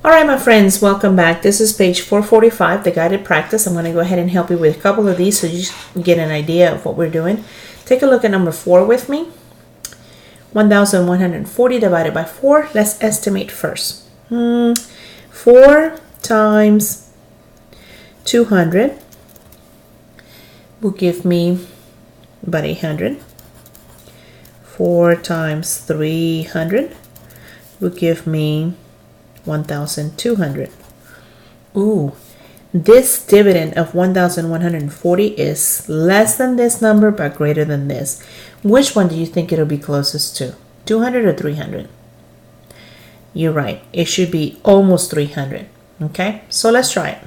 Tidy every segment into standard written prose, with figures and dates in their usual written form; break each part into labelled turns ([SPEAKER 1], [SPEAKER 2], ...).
[SPEAKER 1] All right, my friends, welcome back. This is page 445, the guided practice. I'm going to go ahead and help you with a couple of these so you get an idea of what we're doing. Take a look at number 4 with me. 1,140 divided by 4. Let's estimate first. 4 times 200 will give me about 800. 4 times 300 will give me 1,200. Ooh, this dividend of 1,140 is less than this number but greater than this. Which one do you think it'll be closest to? 200 or 300? You're right. It should be almost 300. Okay, so let's try it.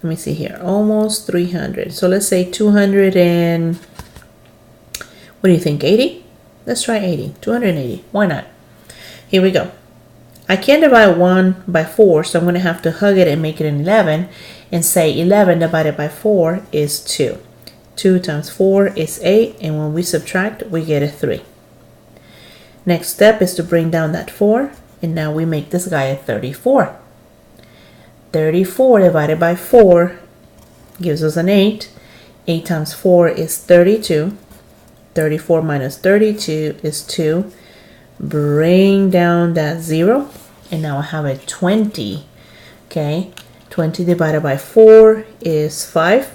[SPEAKER 1] Let me see here. Almost 300. So let's say 200 and what do you think? 80? Let's try 80. 280. Why not? Here we go. I can't divide 1 by 4, so I'm going to have to hug it and make it an 11 and say 11 divided by 4 is 2. 2 times 4 is 8, and when we subtract, we get a 3. Next step is to bring down that 4, and now we make this guy a 34. 34 divided by 4 gives us an 8. 8 times 4 is 32. 34 minus 32 is 2. Bring down that 0, and now I have a 20. Okay, 20 divided by 4 is 5.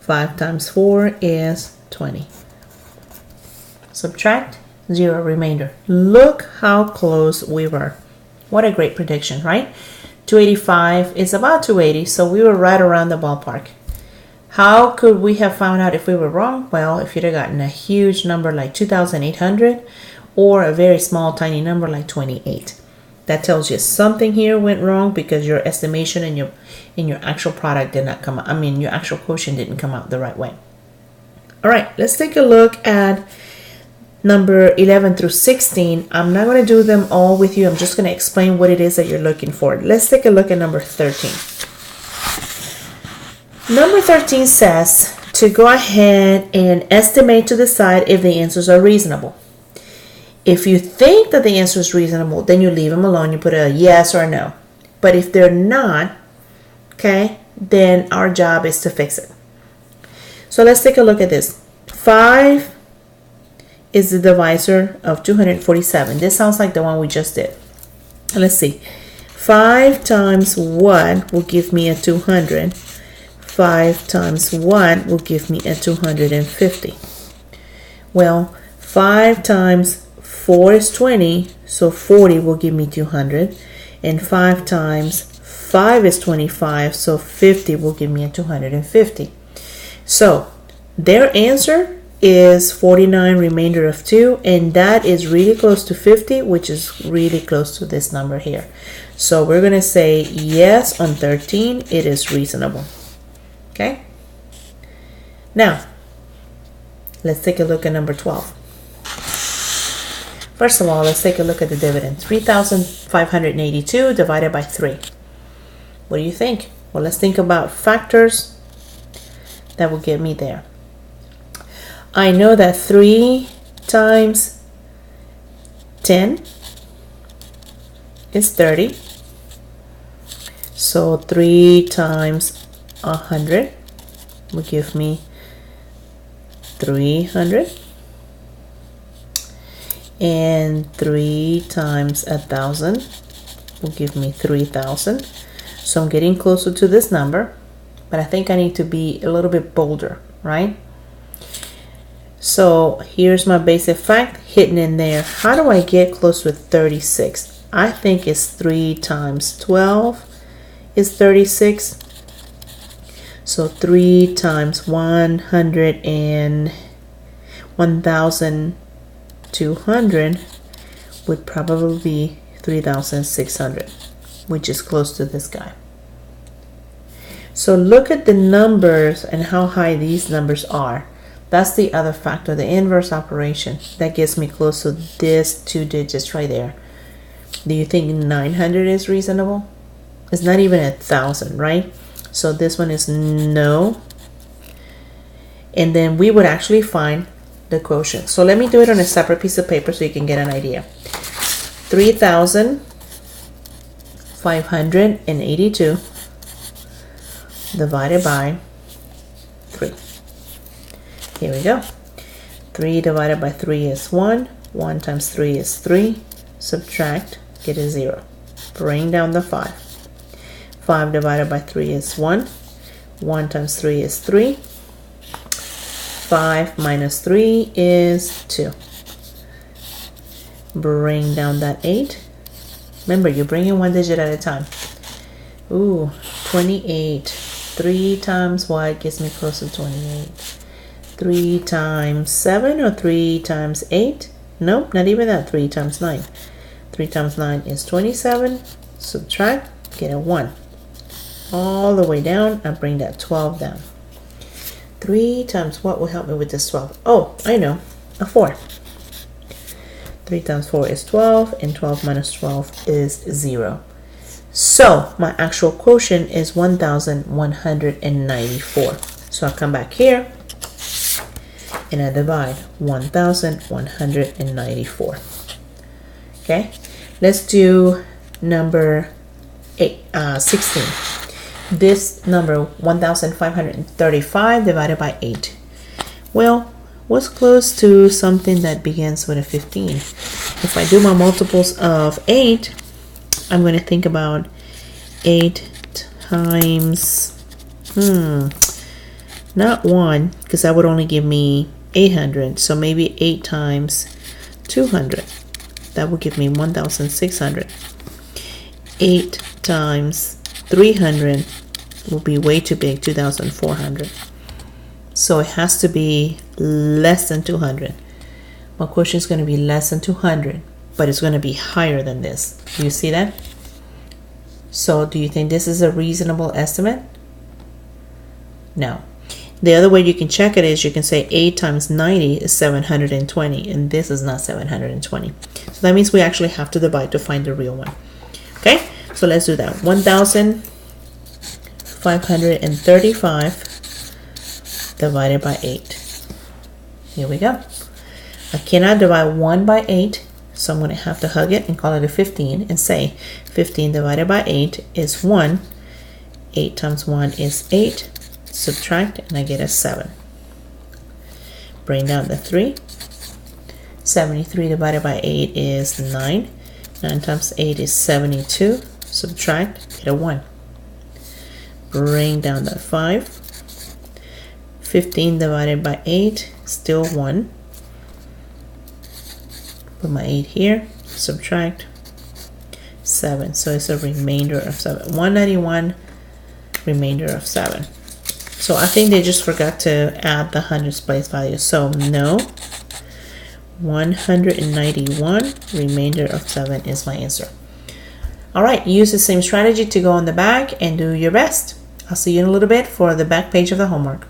[SPEAKER 1] 5 times 4 is 20. Subtract 0 remainder. Look how close we were. What a great prediction, right? 285 is about 280, so we were right around the ballpark. How could we have found out if we were wrong? Well, if you'd have gotten a huge number like 2,800 or a very small tiny number like 28. That tells you something here went wrong because your estimation and your actual product did not come out. I mean, your actual quotient didn't come out the right way. All right, let's take a look at number 11 through 16. I'm not going to do them all with you. I'm just going to explain what it is that you're looking for. Let's take a look at number 13. Number 13 says to go ahead and estimate to decide if the answers are reasonable. If you think that the answer is reasonable, then you leave them alone. You put a yes or a no. But if they're not, okay, then our job is to fix it. So let's take a look at this. 5 is the divisor of 247. This sounds like the one we just did. Let's see. 5 times 1 will give me a 200. 5 times 1 will give me a 250. Well, 5 times 4 is 20, so 40 will give me 200. And 5 times 5 is 25, so 50 will give me a 250. So their answer is 49 remainder of 2, and that is really close to 50, which is really close to this number here. So we're going to say yes on 13, it is reasonable. Okay? Now, let's take a look at number 12. First of all, let's take a look at the dividend. 3,582 divided by 3. What do you think? Well, let's think about factors that will get me there. I know that 3 times 10 is 30. So 3 times 100 will give me 300. And 3 times 1,000 will give me 3,000. So I'm getting closer to this number, but I think I need to be a little bit bolder, right? So here's my basic fact hidden in there. How do I get close with 36? I think it's 3 times 12 is 36. So 3 times 100 and 1,200 would probably be 3,600, which is close to this guy. So look at the numbers and how high these numbers are. That's the other factor, the inverse operation. That gets me close to this 2 digits right there. Do you think 900 is reasonable? It's not even 1,000, right? So this one is no. And then we would actually find the quotient. So let me do it on a separate piece of paper so you can get an idea. 3,000 582 divided by 3. Here we go. 3 divided by 3 is 1. 1 times 3 is 3. Subtract, get a 0. Bring down the 5. 5 divided by 3 is 1. 1 times 3 is 3. 5 minus 3 is 2. Bring down that 8. Remember, you're bringing one digit at a time. Ooh, 28. 3 times what gives me close to 28? 3 times 7 or 3 times 8? Nope, not even that. 3 times 9. 3 times 9 is 27. Subtract, get a 1. All the way down, and bring that 12 down. 3 times what will help me with this 12? Oh, I know, a 4. 3 times 4 is 12, and 12 minus 12 is 0. So my actual quotient is 1,194. So I'll come back here and I divide 1,194. Okay, let's do number 16. This number 1,535 divided by 8. Well, what's close to something that begins with a 15? If I do my multiples of 8, I'm going to think about 8 times, not 1, because that would only give me 800. So maybe 8 times 200. That would give me 1,600. 8 times 300 will be way too big, 2,400. So it has to be less than 200. My quotient is going to be less than 200, but it's going to be higher than this. Do you see that? So do you think this is a reasonable estimate? No. The other way you can check it is you can say 8 times 90 is 720, and this is not 720. So that means we actually have to divide to find the real one. Okay, so let's do that. 1,535 divided by 8. Here we go. I cannot divide 1 by 8, so I'm going to have to hug it and call it a 15 and say 15 divided by 8 is 1. 8 times 1 is 8. Subtract, and I get a 7. Bring down the 3. 73 divided by 8 is 9. 9 times 8 is 72. Subtract, get a 1. Bring down the 5. 15 divided by 8, still 1. Put my 8 here. Subtract 7. So it's a remainder of 7. 191, remainder of 7. So I think they just forgot to add the hundreds place value. So no. 191, remainder of 7 is my answer. All right, use the same strategy to go on the back and do your best. I'll see you in a little bit for the back page of the homework.